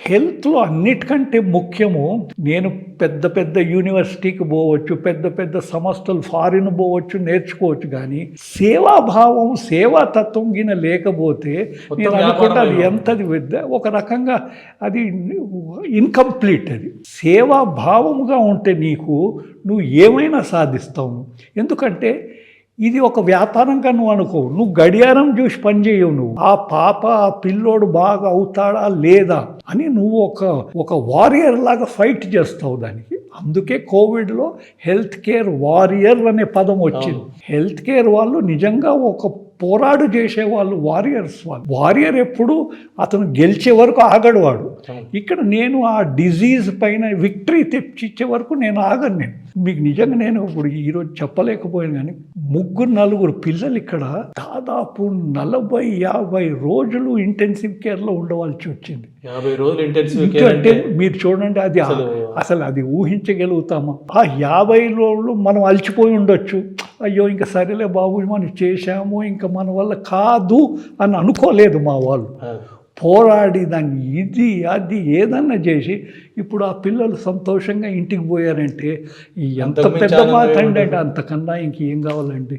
హెల్త్‌లో అన్నిటికంటే ముఖ్యము నేను పెద్ద పెద్ద యూనివర్సిటీకి పోవచ్చు, పెద్ద పెద్ద సంస్థలు ఫారిన్ పోవచ్చు, నేర్చుకోవచ్చు కానీ సేవాభావం, సేవాతత్వం గిన లేకపోతే నేను అనుకుంటా అది ఎంతది ఒక రకంగా అది ఇన్‌కంప్లీట్ అది. సేవాభావముగా ఉంటే నువ్వు ఏమైనా సాధిస్తావు. ఎందుకంటే ఇది ఒక వ్యాపారంగా నువ్వు అనుకో. నువ్వు గడియారం చూసి పని చేయవు. నువ్వు ఆ పిల్లోడు బాగా అవుతాడా లేదా అని నువ్వు ఒక వారియర్ లాగా ఫైట్ చేస్తావు దానికి. అందుకే కోవిడ్లో హెల్త్ కేర్ వారియర్ అనే పదం వచ్చింది. హెల్త్ కేర్ వాళ్ళు నిజంగా ఒక పోరాడు చేసేవాళ్ళు వారియర్స్. వారియర్ ఎప్పుడు అతను గెలిచే వరకు ఆగడు వాడు. ఇక్కడ నేను ఆ డిజీజ్ పైన విక్టరీ తెచ్చిచ్చే వరకు నేను ఆగను. మీకు నిజంగా నేను ఇప్పుడు ఈరోజు చెప్పలేకపోయాను కానీ 3-4 పిల్లలు ఇక్కడ దాదాపు 40-50 రోజులు ఇంటెన్సివ్ కేర్లో ఉండవలసి వచ్చింది. 50 రోజులు ఇంటెన్సివ్ కేర్ అంటే మీరు చూడండి, అసలు అది ఊహించగలుగుతామా? ఆ 50 రోజులు మనం అలసిపోయి ఉండొచ్చు. అయ్యో ఇంకా సరేలే బాబు మనం చేశాము, ఇంకా మన వల్ల కాదు అని అనుకోలేదు మా వాళ్ళు. పోరాడి దాన్ని అది ఏదన్నా చేసి ఇప్పుడు ఆ పిల్లలు సంతోషంగా ఇంటికి పోయారంటే ఎంత పెద్ద మాట అండి. అంటే అంతకన్నా ఇంకేం కావాలండి.